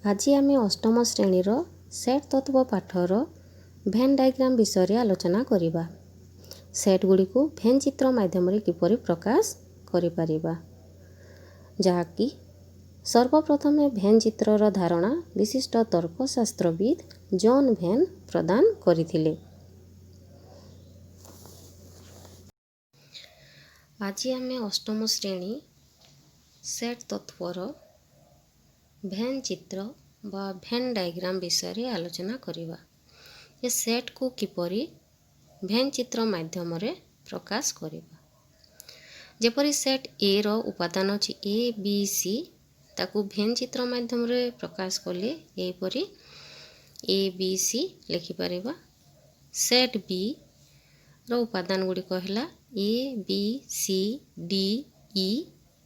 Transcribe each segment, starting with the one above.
ଆଜି ଆମେ ଅଷ୍ଟମ ଶ୍ରେଣୀର ସେଟ୍ ତତ୍ତ୍ୱ ପାଠର ଭେନ୍ ଡାଇଗ୍ରାମ ବିଷୟରେ ଆଲୋଚନା କରିବା। ସେଟ୍ ଗୁଡ଼ିକୁ ଭେନ୍ ଚିତ୍ର ମାଧ୍ୟମରେ କିପରି ପ୍ରକାଶ କରିପାରିବା, ଯାହାକି ସର୍ବପ୍ରଥମେ ଭେନ୍ ଚିତ୍ରର ଧାରଣା ବିଶିଷ୍ଟ ତର୍କଶାସ୍ତ୍ରବିତ୍ ଜନ୍ ଭେନ୍ ପ୍ରଦାନ କରିଥିଲେ। ଆଜି ଆମେ ଅଷ୍ଟମ ଶ୍ରେଣୀ ସେଟ୍ ତତ୍ତ୍ୱର ଭେନ୍ ଚିତ୍ର ବା ଭେନ୍ ଡାଇଗ୍ରାମ ବିଷୟରେ ଆଲୋଚନା କରିବା। ଏ ସେଟ୍କୁ କିପରି ଭେନ୍ ଚିତ୍ର ମାଧ୍ୟମରେ ପ୍ରକାଶ କରିବା। ଯେପରି ସେଟ୍ ଏ ର ଉପାଦାନ ଅଛି ଏ ବି ସି, ତାକୁ ଭେନ୍ ଚିତ୍ର ମାଧ୍ୟମରେ ପ୍ରକାଶ କଲେ ଏହିପରି ଏ ବି ସି ଲେଖିପାରିବା। ସେଟ୍ ବି ର ଉପାଦାନ ଗୁଡ଼ିକ ହେଲା A B C D E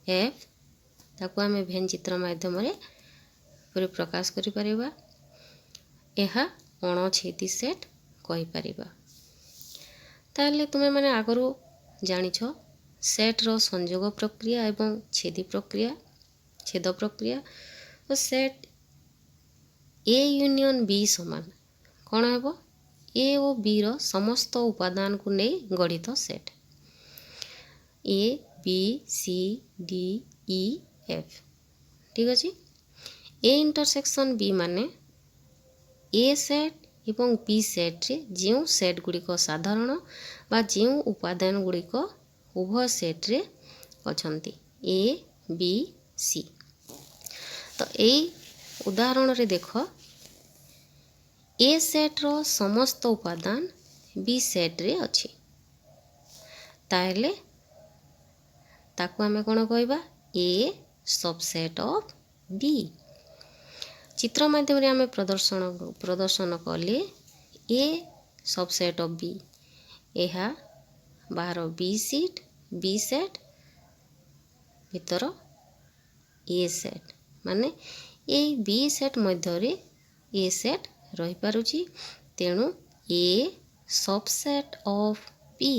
F, ତାକୁ ଆମେ ଭେନ୍ ଚିତ୍ର ମାଧ୍ୟମରେ ପ୍ରକାଶ କରିପାରିବା। ଏହା ଅଣଛେଦି ସେଟ୍ କହିପାରିବା। ତାହେଲେ ତୁମେମାନେ ଆଗରୁ ଜାଣିଛ ସେଟ୍ର ସଂଯୋଗ ପ୍ରକ୍ରିୟା ଏବଂ ଛେଦ ପ୍ରକ୍ରିୟା। ତ ସେଟ୍ ଏ ୟୁନିୟନ୍ ବି ସମାନ କ'ଣ ହେବ? ଏ ଓ ବି ର ସମସ୍ତ ଉପାଦାନକୁ ନେଇ ଗଠିତ set. A B C D E F, ଠିକ୍ ଅଛି। ଏ ଇଣ୍ଟରସେକ୍ସନ୍ ବି ମାନେ ଏ ସେଟ୍ ଏବଂ ବି ସେଟ୍ରେ ଯେଉଁ ସେଟ୍ ଗୁଡ଼ିକ ସାଧାରଣ ବା ଯେଉଁ ଉପାଦାନ ଗୁଡ଼ିକ ଉଭୟ ସେଟ୍ରେ ଅଛନ୍ତି ଏ ବି ସି। ତ ଏଇ ଉଦାହରଣରେ ଦେଖ, ଏ ସେଟ୍ର ସମସ୍ତ ଉପାଦାନ ବି ସେଟ୍ରେ ଅଛି। ତାହେଲେ ତାକୁ ଆମେ କ'ଣ କହିବା? ଏ ସବସେଟ୍ ଅଫ୍ ବି। ଚିତ୍ର ମାଧ୍ୟମରେ ଆମେ ପ୍ରଦର୍ଶନ କଲେ ଏ ସବସେଟ୍ ଅଫ୍ ବି। ଏହା ବାହାର ବି ସେଟ୍ ଭିତର ଏ ସେଟ୍, ମାନେ ଏଇ ବି ସେଟ୍ ମଧ୍ୟରେ ଏ ସେଟ୍ ରହିପାରୁଛି। ତେଣୁ ଏ ସବସେଟ୍ ଅଫ୍ ବି,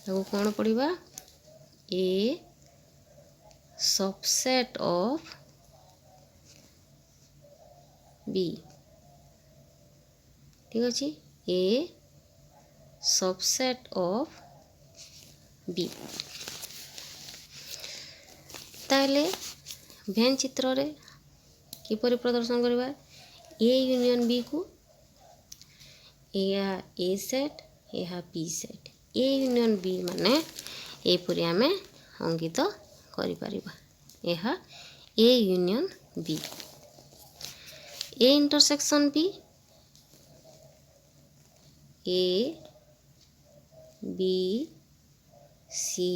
ତାକୁ କ'ଣ ପଢ଼ିବା? ଏ ସବସେଟ୍ ଅଫ୍ ବି, ଠିକ୍ ଅଛି। ଏ ସବସେଟ୍ ଅଫ୍ ବି। ତାହେଲେ ଭେନ୍ ଚିତ୍ରରେ କିପରି ପ୍ରଦର୍ଶନ କରିବା? ଏ ୟୁନିୟନ୍ ବିକୁ, ଏହା ଏ ସେଟ୍, ଏହା ବି ସେଟ୍। ଏ ୟୁନିୟନ୍ ବି ମାନେ ଏହିପରି ଆମେ ଅଙ୍କିତ କରିପାରିବା। ଏହା A union B. A intersection B, A B C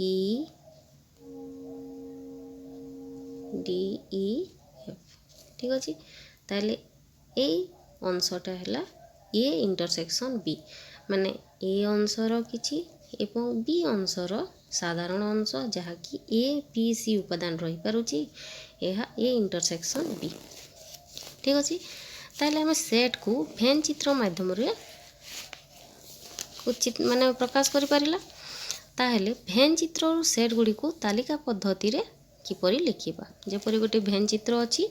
E D E F, ଠିକ୍ ଅଛି। ତାହେଲେ ଏଇ ଅଂଶଟା ହେଲା ଏ ଇଣ୍ଟରସେକ୍ସନ୍ ବି, ମାନେ ଏ ଅଂଶର କିଛି ଏବଂ ବି ଅଂଶର ସାଧାରଣ ଅଂଶ, ଯାହାକି ଏ ବି ସି ଉପାଦାନ ରହିପାରୁଛି। ଏହା ଏ ଇଣ୍ଟରସେକ୍ସନ୍ ବି, ଠିକ୍ ଅଛି। ତାହେଲେ ଆମେ ସେଟ୍କୁ ଭେନ୍ ଚିତ୍ର ମାଧ୍ୟମରେ ମାନେ ପ୍ରକାଶ କରିପାରିଲା। ତାହେଲେ ଭେନ୍ ଚିତ୍ରରୁ ସେଟ୍ ଗୁଡ଼ିକୁ ତାଲିକା ପଦ୍ଧତିରେ କିପରି ଲେଖିବା? ଯେପରି ଗୋଟେ ଭେନ୍ ଚିତ୍ର ଅଛି,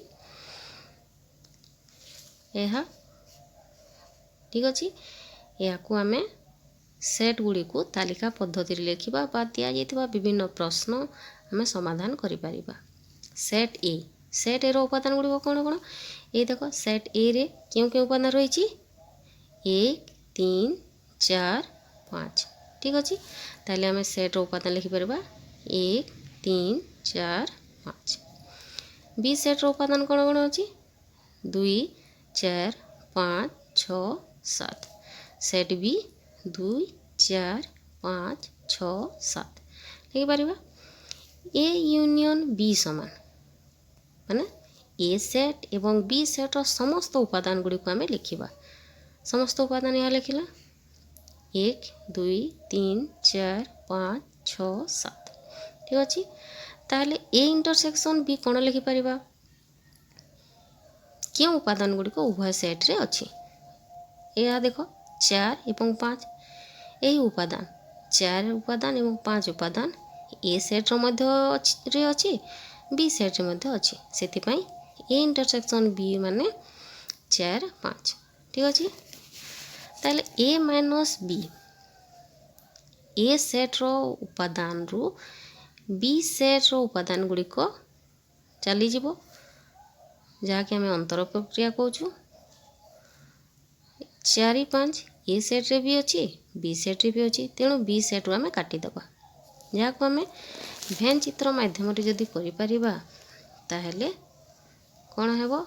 ଏହା ଠିକ୍ ଅଛି। ଏହାକୁ ଆମେ ସେଟ୍ ଗୁଡ଼ିକୁ ତାଲିକା ପଦ୍ଧତିରେ ଲେଖିବା ବା ଦିଆଯାଇଥିବା ବିଭିନ୍ନ ପ୍ରଶ୍ନ ଆମେ ସମାଧାନ କରିପାରିବା। ସେଟ୍ ଏ, ସେଟ୍ ଏର ଉପାଦାନ ଗୁଡ଼ିକ କ'ଣ କ'ଣ? ଏଇ ଦେଖ, ସେଟ୍ ଏରେ କେଉଁ କେଉଁ ଉପାଦାନ ରହିଛି? 1 3 4 5, ଠିକ୍ ଅଛି। ତାହେଲେ ଆମେ ସେଟ୍ର ଉପାଦାନ ଲେଖିପାରିବା 1 3 4 5। ବି ସେଟ୍ର ଉପାଦାନ କ'ଣ କ'ଣ ଅଛି? 2 4 5 6 7। ସେଟ୍ ବି 2 4 5 6 7 ଲେଖିପାରିବା। ଏ ୟୁନିୟନ୍ ବି ସମାନ, ମାନେ ଏ ସେଟ୍ ଏବଂ ବି ସେଟ୍ର ସମସ୍ତ ଉପାଦାନ ଗୁଡ଼ିକୁ ଆମେ ଲେଖିବା। ସମସ୍ତ ଉପାଦାନ ଏହା ଲେଖିଲା 1 2 3 4 5 6 7, ଠିକ୍ ଅଛି। ତାହେଲେ ଏ ଇଣ୍ଟରସେକ୍ସନ୍ ବି କ'ଣ ଲେଖିପାରିବା? କେଉଁ ଉପାଦାନ ଗୁଡ଼ିକ ଉଭୟ ସେଟ୍ରେ ଅଛି? ଏହା ଦେଖ, 4 ଏବଂ 5। ଏହି ଉପାଦାନ 4 ଉପାଦାନ ଏବଂ 5 ଉପାଦାନ ଏ ସେଟ୍ର ମଧ୍ୟରେ ଅଛି, बी सेट मध्य अच्छी से ए इंटरसेक्शन बी माने 4 5 ठीक अच्छे। ताले ए माइनस बी ए सेट्र उपादान रु बी सेट्र उपादान गुड़िक चलीज जहाँकि आम अंतर प्रक्रिया कहूँ 4 5 ए सेट्रे भी अच्छी बी सेट्रे भी अच्छी तेणु बी सेट्रु आम काटिदेवा जहाँ को आम भेन चित्र माध्यम जदि करिपरिबा ताहेले कौन हेबो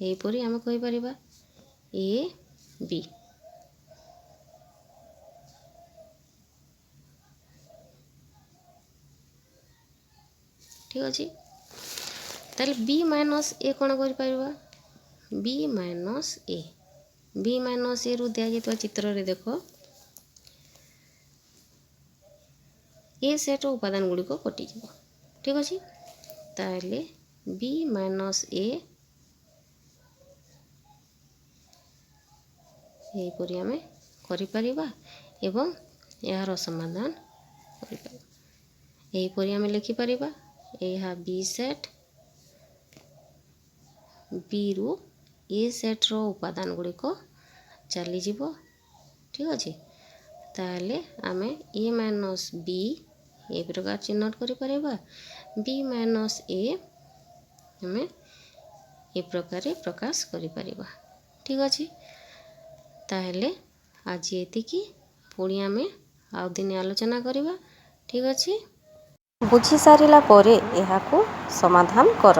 एहीपरि आम कहिपरिबा ए बी ठीक अच्छे। ताले बी माइनस ए कौन करिपरिबा बी माइनस ए रु दिया जाइतबा चित्र रे देखो ए सेट उपादान गुड़िक कटिज ठीक अच्छे। ताले बी माइनस ए यहीपरि आम करिपरिबा एवं यार समाधान करिपरिबा यहीपरि आम लिखिपरिबा यह बी सेट बी रु ए सेट रो उपादान गुड़िक चलीज ठीक अच्छे। ताले आम ए माइनस बी ए प्रकार चिन्हट करिपरिबा बी माइनस ए आम ए प्रकार प्रकाश करिपरिबा ठीक अच्छे। ताहेले आज एतिकी पुणी आम आउ दिन आलोचना करिबा ठीक अच्छे। बुझी सारिला परे एहाकू समाधान कर।